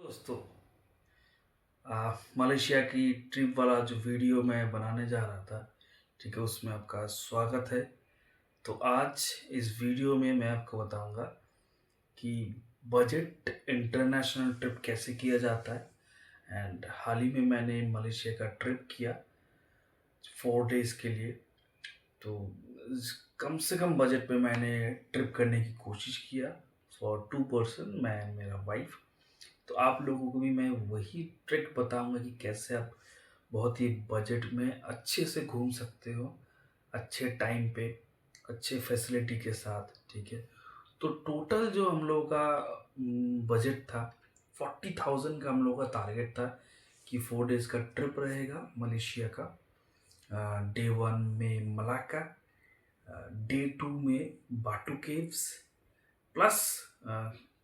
दोस्तों, मलेशिया की ट्रिप वाला जो वीडियो मैं बनाने जा रहा था, ठीक है, उसमें आपका स्वागत है। तो आज इस वीडियो में मैं आपको बताऊंगा कि बजट इंटरनेशनल ट्रिप कैसे किया जाता है। एंड हाल ही में मैंने मलेशिया का ट्रिप किया 4 डेज़ के लिए। तो कम से कम बजट में मैंने ट्रिप करने की कोशिश किया फॉर 2 पर्सन, मैं एंड मेरा वाइफ। तो आप लोगों को भी मैं वही ट्रिक बताऊंगा कि कैसे आप बहुत ही बजट में अच्छे से घूम सकते हो, अच्छे टाइम पे, अच्छे फैसिलिटी के साथ, ठीक है। तो टोटल जो हम लोगों का बजट था, 40,000 का हम लोगों का टारगेट था कि 4 डेज़ का ट्रिप रहेगा मलेशिया का। डे 1 में मलाक्का, डे 2 में बाटू केव्स, प्लस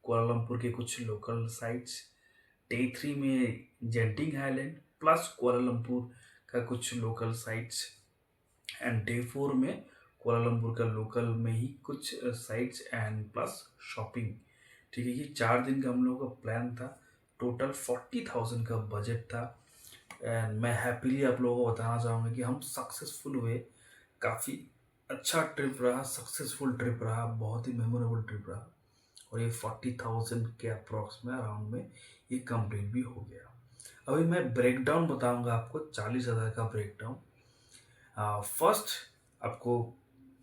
कुआलालंपुर के कुछ लोकल साइट्स, डे 3 में जेंटिंग आइलैंड प्लस कुआलालंपुर का कुछ लोकल साइट्स, एंड डे 4 में कुआलालंपुर का लोकल में ही कुछ साइट्स एंड प्लस शॉपिंग। ठीक है, ये 4 दिन का हम लोगों का प्लान था। टोटल 40,000 का बजट था। एंड मैं हैप्पीली आप लोगों को बताना चाहूँगा कि हम सक्सेसफुल हुए। काफ़ी अच्छा ट्रिप रहा, सक्सेसफुल ट्रिप रहा, बहुत ही मेमोरेबल ट्रिप रहा। और ये 40,000 के अप्रॉक्स में, अराउंड में ये कंप्लीट भी हो गया। अभी मैं ब्रेकडाउन बताऊंगा आपको, 40,000 का ब्रेकडाउन। फर्स्ट, आपको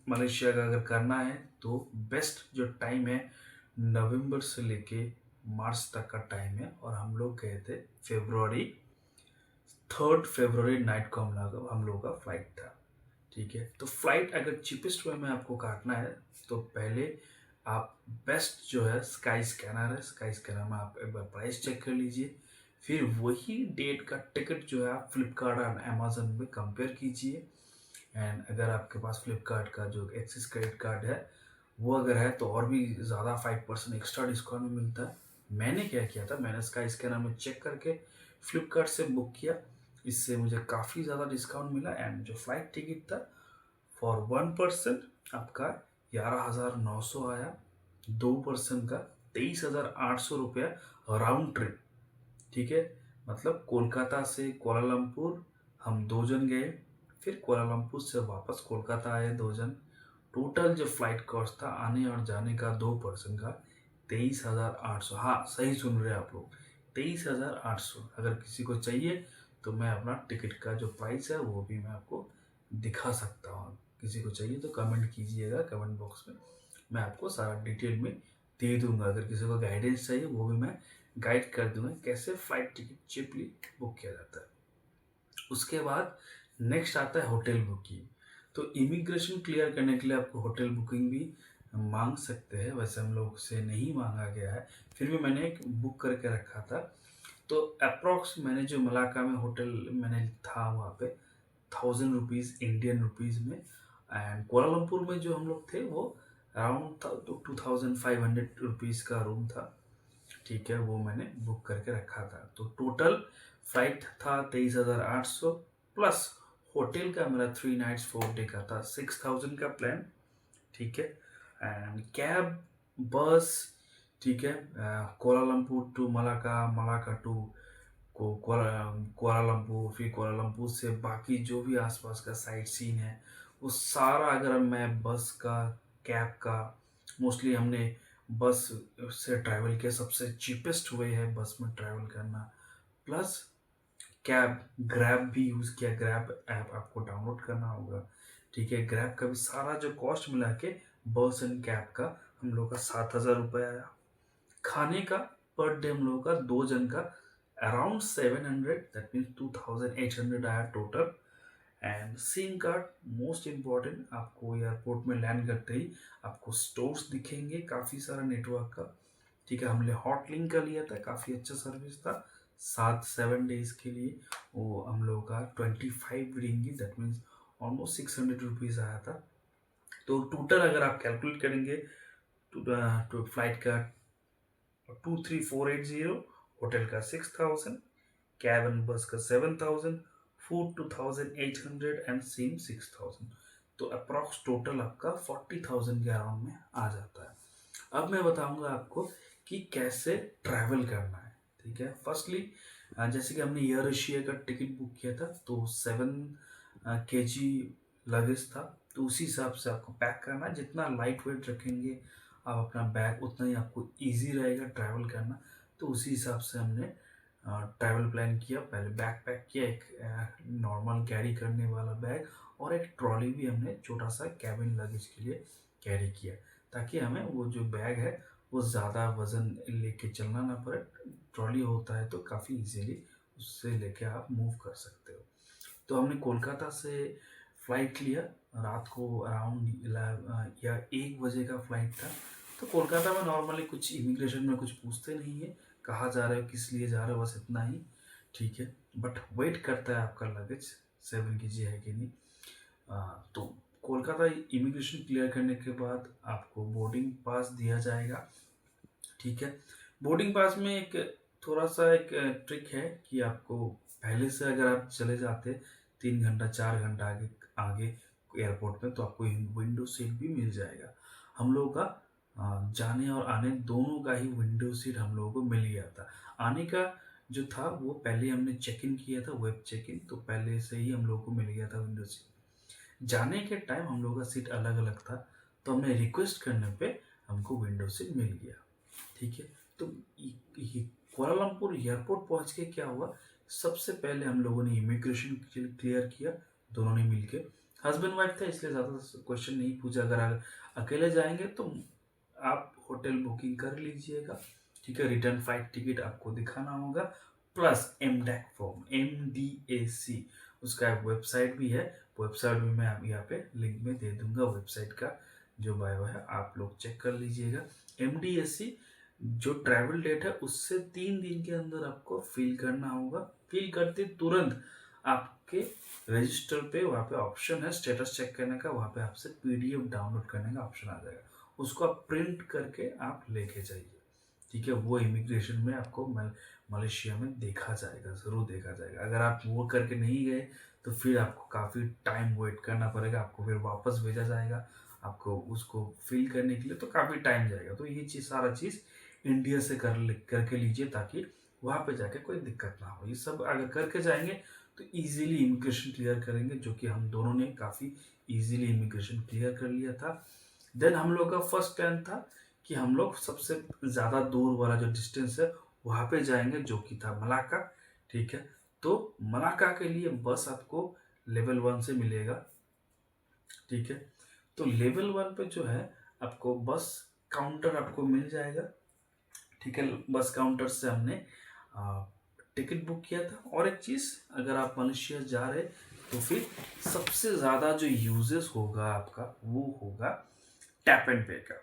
मलेशिया का अगर करना है तो बेस्ट जो टाइम है नवंबर से लेके मार्च तक का टाइम है। और हम लोग गए थे फेब्रुवरी, 3 फरवरी नाइट को हम लोग का फ्लाइट था। ठीक है, तो फ्लाइट अगर चीपेस्ट वे में आपको काटना है तो पहले आप बेस्ट जो है स्काई स्कैनर है, स्काई स्कैनर में आप एक बार प्राइस चेक कर लीजिए। फिर वही डेट का टिकट जो है आप फ्लिपकार्ट और अमेजन में कंपेयर कीजिए। एंड अगर आपके पास फ्लिपकार्ट का जो एक्सिस क्रेडिट कार्ड है वो अगर है तो और भी ज़्यादा 5% एक्स्ट्रा डिस्काउंट में मिलता है। मैंने क्या किया था, मैंने स्काई स्कैनर में चेक करके फ्लिपकार्ट से बुक किया। इससे मुझे काफ़ी ज़्यादा डिस्काउंट मिला। एंड जो फ्लाइट टिकट था फॉर 1 पर्सन आपका 11,900 आया, 2 पर्सन का 23,800 रुपया राउंड ट्रिप। ठीक है, मतलब कोलकाता से कुआलालंपुर हम 2 जन गए, फिर कुआलालंपुर से वापस कोलकाता आए 2 जन। टोटल जो फ्लाइट कॉस्ट था आने और जाने का 2 पर्सन का 23,800। हाँ, सही सुन रहे हैं आप लोग, 23,800। अगर किसी को चाहिए तो मैं अपना टिकट का जो प्राइस है वो भी मैं आपको दिखा सकता हूँ। किसी को चाहिए तो कमेंट कीजिएगा कमेंट बॉक्स में, मैं आपको सारा डिटेल में दे दूंगा। अगर किसी को गाइडेंस चाहिए वो भी मैं गाइड कर दूंगा कैसे फ्लाइट टिकट चिपली बुक किया जाता है। उसके बाद नेक्स्ट आता है होटल बुकिंग। तो इमिग्रेशन क्लियर करने के लिए आपको होटल बुकिंग भी मांग सकते हैं, वैसे हम लोग से नहीं मांगा गया है, फिर भी मैंने एक बुक करके रखा था। तो अप्रॉक्स मैंने जो मलाका में होटल मैंने था वहाँ पे 1,000 रुपीज़ इंडियन रुपीज़ में। एंड कुआलालंपुर में जो हम लोग थे वो अराउंड था तो 2,500 रुपीज़ का रूम था। ठीक है, वो मैंने बुक करके रखा था। तो टोटल फ्लाइट था 23,800 प्लस होटल का मेरा 3 नाइट्स 4 डे का था 6,000 का प्लान। ठीक है, एंड कैब, बस, ठीक है, Kuala Lumpur to Malacca, Malacca to Kuala Lumpur, फिर कुआलालंपुर से बाकी जो भी आसपास का साइट सीन है वो सारा, अगर मैं बस का, कैब का, मोस्टली हमने बस से ट्रैवल किया, सबसे चीपेस्ट वे है बस में ट्रैवल करना। प्लस कैब, ग्रैब भी यूज़ किया, ग्रैब ऐप आपको डाउनलोड करना होगा। ठीक है, ग्रैब का भी सारा जो कॉस्ट मिला के बस एंड कैब का हम लोग का 7,000 रुपये आया। खाने का पर डे हम लोगों का 2 जन का अराउंड 700, दैट मीन्स 2,800 आया total. And SIM card most important, आपको एयरपोर्ट में लैंड करते ही आपको स्टोर्स दिखेंगे काफ़ी सारा नेटवर्क का। ठीक है, हमने हॉट लिंक का लिया था, काफ़ी अच्छा सर्विस था। 7-7 डेज के लिए वो हम लोगों का 25 Ringi, that means almost 600 rupees आया था। तो टोटल अगर आप कैलकुलेट करेंगे तो फ्लाइट का 23,480, होटल का 6,000, कैब एंड बस का 7,000, फूड 2,800 एंड सिम 6,000। तो अप्रॉक्स टोटल आपका 40,000 के अराउंड में आ जाता है। अब मैं बताऊंगा आपको कि कैसे ट्रैवल करना है। ठीक है। फर्स्टली जैसे कि हमने एयर एशिया का टिकट बुक किया था तो 7 kg लगेज था, तो उसी हिसाब से आपको पैक करना है। जितना लाइट वेट रखेंगे आप अपना बैग उतना ही आपको इजी रहेगा ट्रैवल करना। तो उसी हिसाब से हमने ट्रैवल प्लान किया। पहले बैग पैक किया, एक नॉर्मल कैरी करने वाला बैग और एक ट्रॉली भी हमने छोटा सा कैबिन लगेज के लिए कैरी किया, ताकि हमें वो जो बैग है वो ज़्यादा वज़न लेके चलना ना पड़े। ट्रॉली होता है तो काफ़ी इजीली उससे लेके आप मूव कर सकते हो। तो हमने कोलकाता से फ़्लाइट लिया, रात को अराउंड या 1 बजे का फ़्लाइट था। तो कोलकाता में नॉर्मली कुछ इमिग्रेशन में कुछ पूछते नहीं है, कहाँ जा रहे हो, किस लिए जा रहे हो, बस इतना ही, ठीक है। बट वेट करता है आपका लगेज 7 kg है कि नहीं। तो कोलकाता इमिग्रेशन क्लियर करने के बाद आपको बोर्डिंग पास दिया जाएगा, ठीक है। बोर्डिंग पास में एक थोड़ा सा एक ट्रिक है कि आपको पहले से अगर आप चले जाते 3 घंटा 4 घंटा आगे आगे एयरपोर्ट में, तो आपको विंडो सीट भी मिल जाएगा। हम लोगों का जाने और आने दोनों का ही विंडो सीट हम लोगों को मिल गया था। आने का जो था वो पहले हमने चेक इन किया था, वेब चेक इन, तो पहले से ही हम लोगों को मिल गया था विंडो सीट। जाने के टाइम हम लोगों का सीट अलग अलग था, तो हमने रिक्वेस्ट करने पे हमको विंडो सीट मिल गया, ठीक है। तो कुआलालंपुर एयरपोर्ट पहुंच के क्या हुआ, सबसे पहले हम लोगों ने इमिग्रेशन क्लियर किया, दोनों ने मिलके। हस्बैंड वाइफ था इसलिए ज़्यादा क्वेश्चन नहीं पूछा। अगर आप अकेले जाएंगे तो आप होटल बुकिंग कर लीजिएगा, ठीक है। रिटर्न फ्लाइट टिकट आपको दिखाना होगा, प्लस एमडैक फॉर्म, MDAC, उसका एक वेबसाइट भी है। वेबसाइट भी मैं आप यहाँ पे लिंक में दे दूंगा, वेबसाइट का जो बायो है आप लोग चेक कर लीजिएगा। MDAC जो ट्रैवल डेट है उससे 3 दिन के अंदर आपको फिल करना होगा। फिल करते तुरंत आपके रजिस्टर पे वहाँ पे ऑप्शन है स्टेटस चेक करने का, वहाँ पे आपसे PDF डाउनलोड करने का ऑप्शन आ जाएगा, उसको आप प्रिंट करके आप लेके जाइए, ठीक है। वो इमिग्रेशन में आपको मलेशिया में देखा जाएगा, ज़रूर देखा जाएगा। अगर आप वो करके नहीं गए तो फिर आपको काफ़ी टाइम वेट करना पड़ेगा, आपको फिर वापस भेजा जाएगा आपको उसको फिल करने के लिए, तो काफ़ी टाइम जाएगा। तो ये चीज़ सारा चीज़ इंडिया से करके लीजिए, ताकि वहाँ पे जाके कोई दिक्कत ना हो। ये सब अगर करके जाएंगे तो इजीली इमिग्रेशन क्लियर करेंगे, जो कि हम दोनों ने काफ़ी इजीली इमिग्रेशन क्लियर कर लिया था। देन हम लोग का फर्स्ट प्लान था कि हम लोग सबसे ज़्यादा दूर वाला जो डिस्टेंस है वहाँ पे जाएंगे, जो कि था मलाका, ठीक है। तो मलाका के लिए बस आपको लेवल 1 से मिलेगा, ठीक है। तो लेवल 1 पे जो है आपको बस काउंटर आपको मिल जाएगा, ठीक है। बस काउंटर से हमने टिकट बुक किया था। और एक चीज़, अगर आप मलेशिया जा रहे तो फिर सबसे ज़्यादा जो यूजेस होगा आपका वो होगा टैप एंड पे का।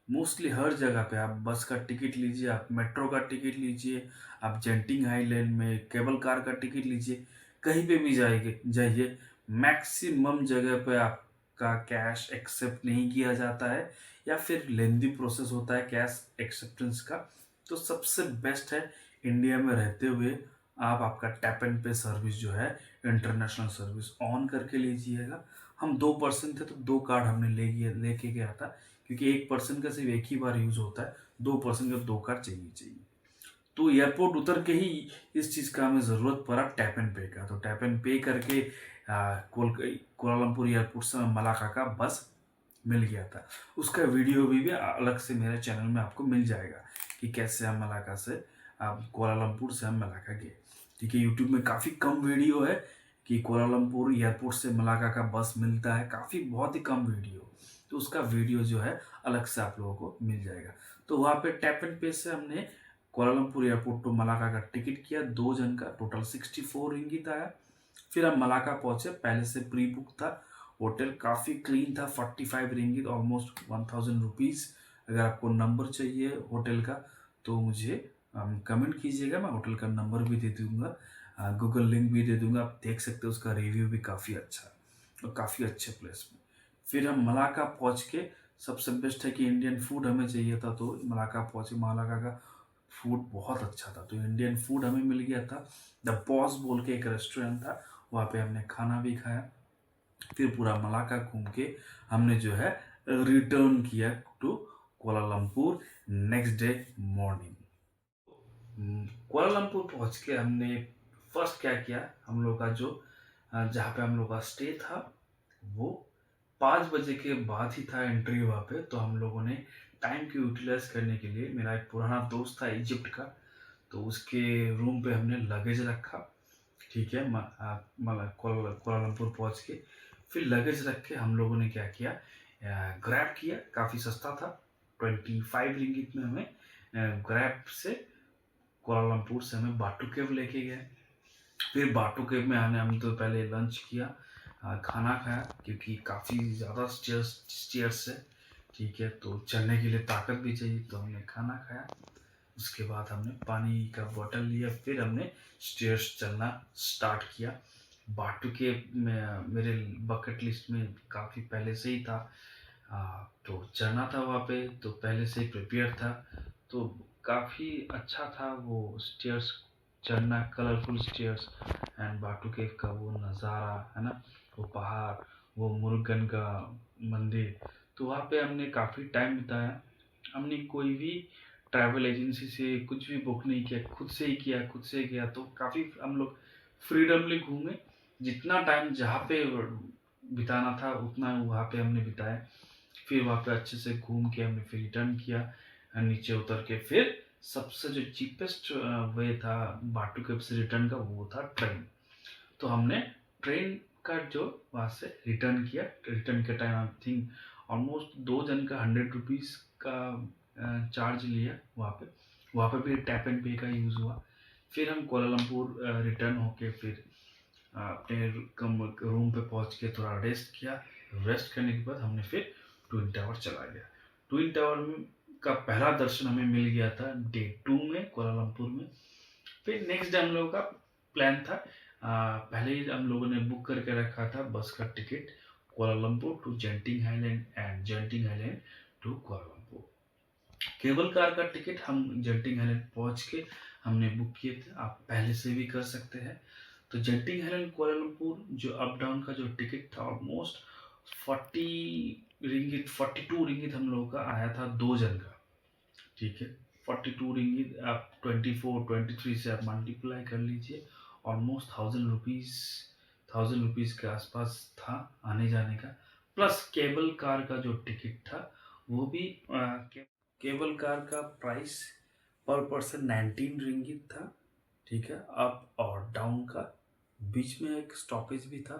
मोस्टली हर जगह पे आप बस का टिकट लीजिए, आप मेट्रो का टिकट लीजिए, आप जेंटिंग आइलैंड में केबल कार का टिकट लीजिए, कहीं पे भी जाइए, मैक्सिमम जगह पे आपका कैश एक्सेप्ट नहीं किया जाता है, या फिर लेंदी प्रोसेस होता है कैश एक्सेप्टेंस का। तो सबसे बेस्ट है इंडिया में रहते हुए आप आपका टैप एंड पे सर्विस जो है इंटरनेशनल सर्विस ऑन करके लीजिएगा। हम 2 पर्सन थे तो 2 कार्ड हमने लेके गया था, क्योंकि 1 पर्सन का सिर्फ एक ही बार यूज होता है, 2 पर्सन का 2 कार्ड चाहिए। तो एयरपोर्ट उतर के ही इस चीज़ का हमें ज़रूरत पड़ा टैप एंड पे का, तो टैप एंड पे करके कोलालमपुर एयरपोर्ट से मलाका का बस मिल गया था। उसका वीडियो भी अलग से मेरे चैनल में आपको मिल जाएगा कि कैसे हम मलाका से कोलालमपुर से हम मलाका गए, ठीक है। यूट्यूब में काफ़ी कम वीडियो है कि कोलालमपुर एयरपोर्ट से मलाका का बस मिलता है, काफ़ी बहुत ही कम वीडियो, तो उसका वीडियो जो है अलग से आप लोगों को मिल जाएगा। तो वहाँ पे टैप एंड पे से हमने कोलालमपुर एयरपोर्ट टू मलाका का टिकट किया, 2 जन का टोटल 64 रिंगिट आया। फिर हम मलाका पहुंचे, पहले से प्री बुक था, होटल काफ़ी क्लीन था, 45 रिंगिट ऑलमोस्ट 1000 रुपीज़। अगर आपको नंबर चाहिए होटल का तो मुझे कमेंट कीजिएगा, मैं होटल का नंबर भी दे दूंगा, गूगल लिंक भी दे दूंगा, आप देख सकते हो, उसका रिव्यू भी काफ़ी अच्छा है और काफ़ी अच्छे प्लेस में। फिर हम मलाका पहुंच के, सबसे बेस्ट है कि इंडियन फूड हमें चाहिए था, तो मलाका पहुंचे, मलाका का फूड बहुत अच्छा था, तो इंडियन फूड हमें मिल गया था। द बॉस बोल के एक रेस्टोरेंट था, वहाँ पे हमने खाना भी खाया। फिर पूरा मलाका घूम के हमने जो है रिटर्न किया to Kuala Lumpur next day morning. Kuala Lumpur पहुँच के हमने फर्स्ट क्या किया, हम लोग का जो जहाँ पे हम लोग का स्टे था, वो 5 बजे के बाद ही था एंट्री वहाँ पे। तो हम लोगों ने टाइम को यूटिलाइज़ करने के लिए, मेरा एक पुराना दोस्त था इजिप्ट का, तो उसके रूम पे हमने लगेज रखा, ठीक है? मतलब कुआलालंपुर पहुँच के फिर लगेज रख के हम लोगों ने क्या किया, ग्रैब किया, काफ़ी सस्ता था, 25 रिंगिट में हमें ग्रैब से कुआलालंपुर से हमें बाटू केव लेके गए। फिर बाटू केव में हमने तो पहले लंच किया, खाना खाया, क्योंकि काफ़ी ज़्यादा स्टेयर्स है, ठीक है? तो चलने के लिए ताकत भी चाहिए, तो हमने खाना खाया। उसके बाद हमने पानी का बॉटल लिया, फिर हमने स्टेयर्स चलना स्टार्ट किया। बाटू केव में मेरे बकेट लिस्ट में काफ़ी पहले से ही था, तो चढ़ना था वहाँ पे, तो पहले से ही प्रिपेयर था, तो काफ़ी अच्छा था वो स्टेयर्स चढ़ना, कलरफुल स्टेयर्स एंड बाटू केव का वो नज़ारा, है ना? वो पहाड़, वो मुरुगन का मंदिर, तो वहाँ पे हमने काफ़ी टाइम बिताया। हमने कोई भी ट्रैवल एजेंसी से कुछ भी बुक नहीं किया, खुद से ही किया, खुद से गया, तो काफ़ी हम लोग फ्रीडमली घूमे। जितना टाइम जहाँ पे बिताना था उतना वहाँ पे हमने बिताया। फिर वहाँ पे अच्छे से घूम के हमने फिर रिटर्न किया, नीचे उतर के फिर सबसे जो चीपेस्ट वे था बाटू केव से रिटर्न का, वो था ट्रेन। तो हमने ट्रेन का जो वहाँ से रिटर्न किया, रिटर्न के टाइम आई थिंक ऑलमोस्ट 2 जन का 100 रुपीज़ का चार्ज लिया वहाँ पे भी टैप एंड पे का यूज़ हुआ। फिर हम कुआलालंपुर रिटर्न होके फिर अपने रूम पे पहुँच के थोड़ा रेस्ट किया। रेस्ट करने के बाद हमने फिर ट्विन टावर चला गया। ट्विन टावर का पहला दर्शन हमें मिल गया था डे 2 में कुआलालंपुर में। फिर नेक्स्ट डे हम लोगों का प्लान था, पहले ही हम लोगों ने बुक करके रखा था बस का ticket, Kuala Lumpur to Genting island and Genting island to Kuala Lumpur. Cable car का टिकट हम जेंटिंग आइलैंड पहुंच के हमने बुक किए थे, आप पहले से भी कर सकते हैं। तो जेंटिंग आइलैंड कुआलालंपुर जो अप डाउन का जो टिकट था ऑलमोस्ट 42 रिंगित हम लोगों का आया था 2 जन का, ठीक है? 42 रिंगित, आप 23 से आप मल्टीप्लाई कर लीजिए, ऑलमोस्ट 1000 रुपीज़ के आसपास था आने जाने का। प्लस केबल कार का जो टिकट था वो भी केबल कार का प्राइस पर पर्सन 19 रिंगित था, ठीक है? अप और डाउन का। बीच में एक स्टॉपेज भी था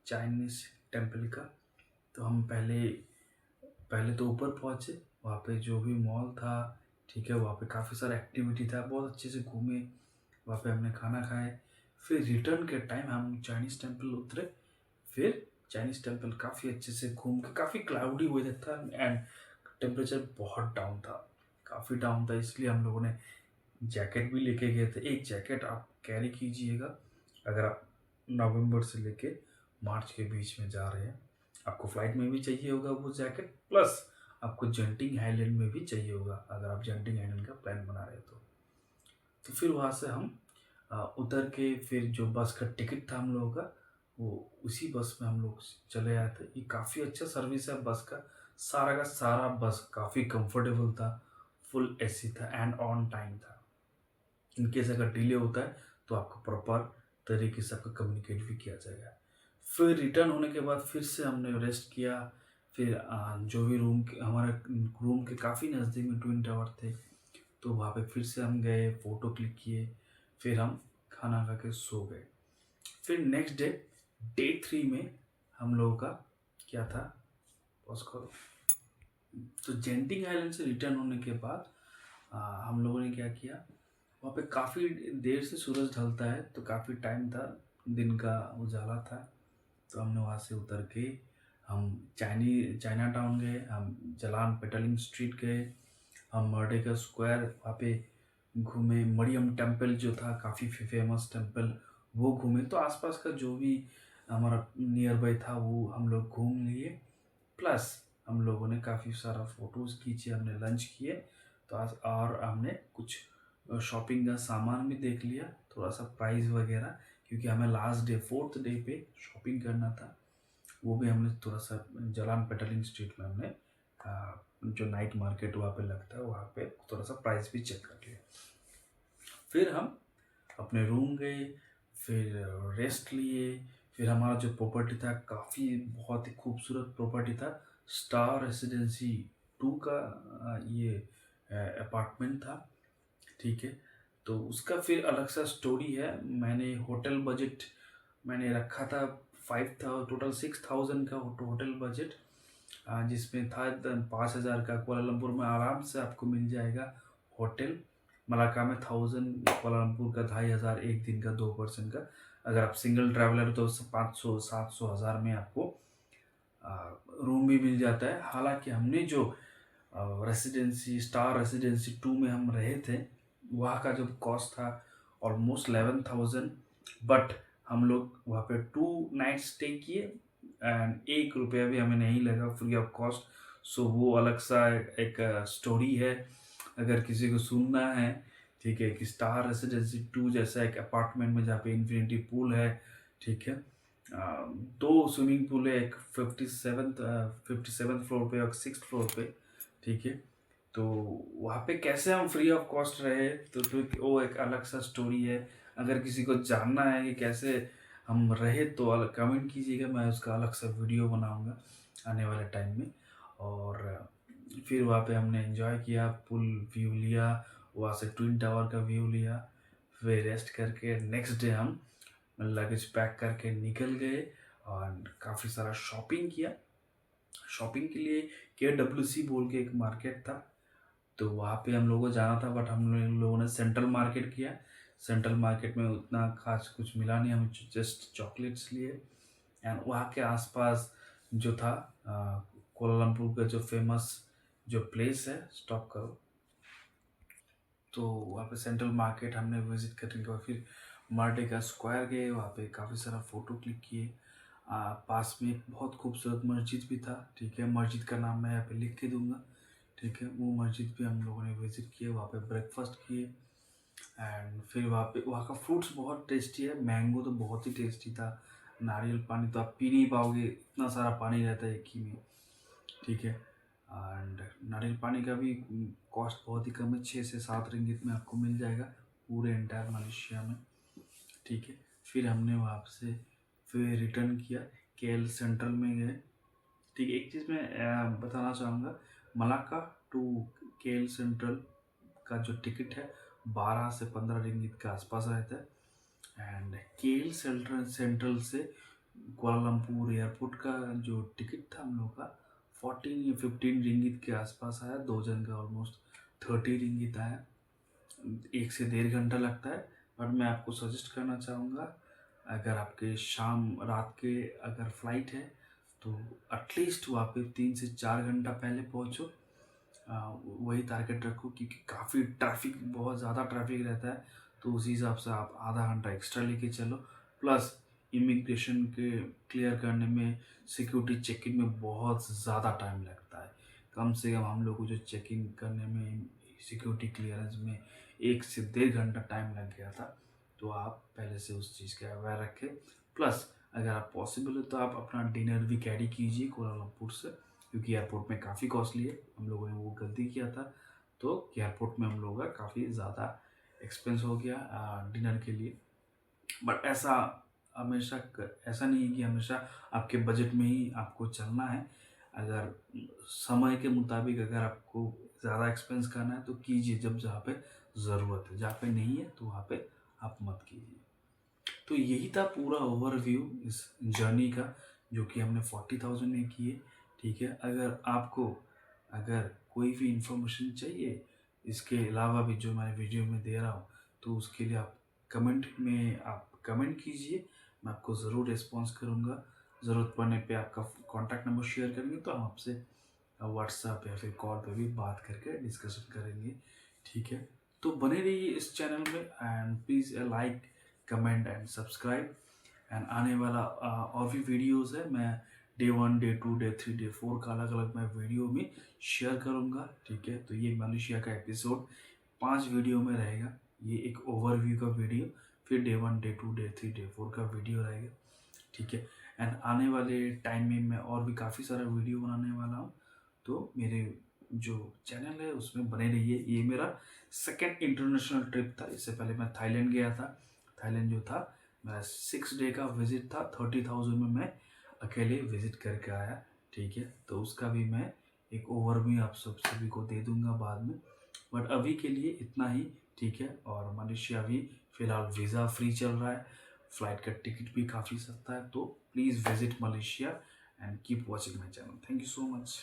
चाइनीज टेम्पल का। तो हम पहले पहले तो ऊपर पहुँचे, वहाँ पे जो भी मॉल था, ठीक है? वहाँ पे काफ़ी सारा एक्टिविटी था, बहुत अच्छे से घूमे, वहाँ पे हमने खाना खाए। फिर रिटर्न के टाइम हम चाइनीज़ टेम्पल उतरे। फिर चाइनीज़ टेम्पल काफ़ी अच्छे से घूम के, काफ़ी क्लाउडी वेदर था एंड टेम्परेचर बहुत डाउन था, काफ़ी डाउन था, इसलिए हम लोगों ने जैकेट भी लेके गए थे। एक जैकेट आप कैरी कीजिएगा अगर आप नवंबर से लेके मार्च के बीच में जा रहे हैं। आपको फ्लाइट में भी चाहिए होगा वो जैकेट, प्लस आपको जेंटिंग आइलैंड में भी चाहिए होगा अगर आप जेंटिंग आइलैंड का प्लान बना रहे हो तो फिर वहाँ से हम उतर के फिर जो बस का टिकट था हम लोगों का, वो उसी बस में हम लोग चले आए थे। ये काफ़ी अच्छा सर्विस है बस का सारा बस काफ़ी कंफर्टेबल था, फुल एसी था एंड ऑन टाइम था। इन केस अगर डिले होता है तो आपको प्रॉपर तरीके से आपका कम्युनिकेट भी किया जाएगा। फिर रिटर्न होने के बाद फिर से हमने रेस्ट किया। फिर जो भी हमारे रूम के काफ़ी नज़दीक में ट्विन टावर थे, तो वहाँ पे फिर से हम गए, फ़ोटो क्लिक किए, फिर हम खाना खा के सो गए। फिर नेक्स्ट डे डे 3 में हम लोगों का क्या था, पॉज़ करो। तो जेंटिंग आइलैंड से रिटर्न होने के बाद हम लोगों ने क्या किया, वहाँ पे काफ़ी देर से सूरज ढलता है, तो काफ़ी टाइम था, दिन का उजाला था। तो हमने वहाँ से उतर के हम चाइना टाउन गए, हम जलान पेटलिंग स्ट्रीट गए, हम मर्डेका स्क्वायर वहाँ पे घूमे, मरियम टेम्पल जो था काफ़ी फेमस टेम्पल, वो घूमे। तो आसपास का जो भी हमारा नियर बाय था वो हम लोग घूम लिए। प्लस हम लोगों ने काफ़ी सारा फ़ोटोज़ खींचे, हमने लंच किए, तो आज और हमने कुछ शॉपिंग का सामान भी देख लिया, थोड़ा सा प्राइस वगैरह, क्योंकि हमें लास्ट डे 4th डे पे शॉपिंग करना था। वो भी हमने थोड़ा सा जलान पेटलिंग स्ट्रीट में हमने जो नाइट मार्केट वहाँ पे लगता है, वहाँ पे थोड़ा सा प्राइस भी चेक कर लिया। फिर हम अपने रूम गए, फिर रेस्ट लिए। फिर हमारा जो प्रॉपर्टी था काफ़ी बहुत ही खूबसूरत प्रॉपर्टी था, स्टार रेसिडेंसी 2 का ये अपार्टमेंट था, ठीक है। तो उसका फिर अलग सा स्टोरी है। मैंने होटल बजट मैंने रखा था 5,000, टोटल 6,000 का होटल बजट, जिसमें था 5,000 का कुआलालंपुर में आराम से आपको मिल जाएगा होटल। मलाका में 1,000, कुआलालंपुर का 2,500 एक दिन का 2 पर्सन का। अगर आप सिंगल ट्रैवलर हो तो 500, 700, 1000 में आपको रूम भी मिल जाता है। हालांकि हमने जो रेसिडेंसी स्टार रेसिडेंसी 2 में हम रहे थे, वहाँ का जो कॉस्ट था ऑलमोस्ट 11,000, बट हम लोग वहाँ पे 2 नाइट स्टे किए एंड 1 रुपया भी हमें नहीं लगा, फ्री ऑफ कॉस्ट। सो वो अलग सा एक स्टोरी है, अगर किसी को सुनना है, ठीक है, कि स्टार रेसिडेंसी 2 जैसा एक अपार्टमेंट में जहाँ पे इन्फिनिटी पूल है, ठीक है, 2 स्विमिंग पूल है, एक 57th फ्लोर पे और 6th फ्लोर पे, ठीक है। तो वहाँ पे कैसे हम फ्री ऑफ कॉस्ट रहे, तो फिर वो एक अलग सा स्टोरी है। अगर किसी को जानना है कि कैसे हम रहे तो अलग कमेंट कीजिएगा, मैं उसका अलग सा वीडियो बनाऊंगा आने वाले टाइम में। और फिर वहाँ पे हमने एंजॉय किया, पुल व्यू लिया, वहाँ से ट्विन टावर का व्यू लिया, फिर रेस्ट करके नेक्स्ट डे हम लगेज पैक करके निकल गए और काफ़ी सारा शॉपिंग किया। शॉपिंग के लिए KWC बोल के एक मार्केट था, तो वहाँ पे हम लोगों को जाना था, बट हम लोगों ने सेंट्रल मार्केट किया। सेंट्रल मार्केट में उतना खास कुछ मिला नहीं, हम जस्ट चॉकलेट्स लिए। एंड वहाँ के आसपास जो था कोलालमपुर का जो फेमस जो प्लेस है, स्टॉप करो, तो वहाँ पे सेंट्रल मार्केट हमने विजिट करने के बाद फिर मर्डेका स्क्वायर गए, वहाँ पे काफ़ी सारा फ़ोटो क्लिक किए। पास में एक बहुत खूबसूरत मस्जिद भी था, ठीक है, मस्जिद का नाम मैं यहाँ पे लिख के दूंगा, ठीक है। वो मस्जिद भी हम लोगों ने विज़िट किए, वहाँ पे ब्रेकफास्ट किए। एंड फिर वहाँ का फ्रूट्स बहुत टेस्टी है, मैंगो तो बहुत ही टेस्टी था। नारियल पानी तो आप पी नहीं पाओगे, इतना सारा पानी रहता है एक ही में, ठीक है। एंड नारियल पानी का भी कॉस्ट बहुत ही कम है, 6 से 7 रिंगित में आपको मिल जाएगा पूरे एंटायर मलेशिया में, ठीक है। फिर हमने वहाँ से फिर रिटर्न किया, KL सेंट्रल में गए, ठीक है। एक चीज़ मैं बताना चाहूँगा, मलाका टू KL सेंट्रल का जो टिकट है 12 से 15 रिंगित के आसपास रहता है। एंड KL सेंट्रल से कुआलालंपुर एयरपोर्ट का जो टिकट था हम लोग का 14 या 15 रिंगित के आसपास आया, 2 जन का ऑलमोस्ट 30 रिंगित आया। 1 से 1.5 घंटा लगता है, बट मैं आपको सजेस्ट करना चाहूँगा, अगर आपके शाम रात के अगर फ्लाइट है तो एटलीस्ट वहाँ पे 3 से 4 घंटा पहले पहुँचो। वही टारगेट रखो, क्योंकि काफ़ी ट्रैफिक, बहुत ज़्यादा ट्रैफिक रहता है, तो उसी हिसाब से आप आधा घंटा एक्स्ट्रा लेके चलो। प्लस इमिग्रेशन के क्लियर करने में, सिक्योरिटी चेक इन में बहुत ज़्यादा टाइम लगता है। कम से कम हम लोग को जो चेक इन करने में, सिक्योरिटी क्लियरेंस में 1 से 1.5 घंटा टाइम लग गया था। तो आप पहले से उस चीज़ का अवेयर रखें। प्लस अगर आप पॉसिबल है तो आप अपना डिनर भी कैरी कीजिए कोलालमपुर से, क्योंकि एयरपोर्ट में काफ़ी कॉस्टली है। हम लोगों ने वो गलती किया था, तो एयरपोर्ट में हम लोगों का काफ़ी ज़्यादा एक्सपेंस हो गया डिनर के लिए। बट ऐसा नहीं है कि हमेशा आपके बजट में ही आपको चलना है। अगर समय के मुताबिक अगर आपको ज़्यादा एक्सपेंस करना है तो कीजिए, जब जहाँ पे ज़रूरत है, जहाँ पे नहीं है तो वहाँ पे आप मत कीजिए। तो यही था पूरा ओवरव्यू इस जर्नी का, जो कि हमने 40,000 में किए, ठीक है। अगर कोई भी इंफॉर्मेशन चाहिए इसके अलावा भी जो मैं वीडियो में दे रहा हूँ, तो उसके लिए आप कमेंट कीजिए, मैं आपको ज़रूर रिस्पॉन्स करूँगा। ज़रूरत पड़ने पे आपका कॉन्टैक्ट नंबर शेयर करेंगे तो हम आपसे व्हाट्सएप या फिर कॉल पे भी बात करके डिस्कशन करेंगे, ठीक है। तो बने रहिए इस चैनल में and please like, comment and subscribe. And आने वाला और भी वीडियोस है, मैं डे 1, डे 2, डे 3, डे 4 का अलग अलग मैं वीडियो में शेयर करूँगा, ठीक है। तो ये मलेशिया का एपिसोड 5 वीडियो में रहेगा, ये एक ओवरव्यू का वीडियो, फिर डे 1, डे 2, डे 3, डे 4 का वीडियो रहेगा, ठीक है। एंड आने वाले टाइम में मैं और भी काफ़ी सारा वीडियो बनाने वाला हूँ, तो मेरे जो चैनल है उसमें बने रहिए। ये मेरा सेकंड इंटरनेशनल ट्रिप था। इससे पहले मैं थाईलैंड गया था। थाईलैंड जो था मेरा 6 डे का विजिट था। 30,000 में मैं अकेले विजिट करके आया। ठीक है, तो उसका भी मैं एक ओवरव्यू आप सब सभी को दे दूंगा बाद में। बट अभी के लिए इतना ही। ठीक है, और मलेशिया भी फ़िलहाल वीज़ा फ्री चल रहा है। फ़्लाइट का टिकट भी काफ़ी सस्ता है। तो please visit Malaysia and keep watching my channel. Thank you so much.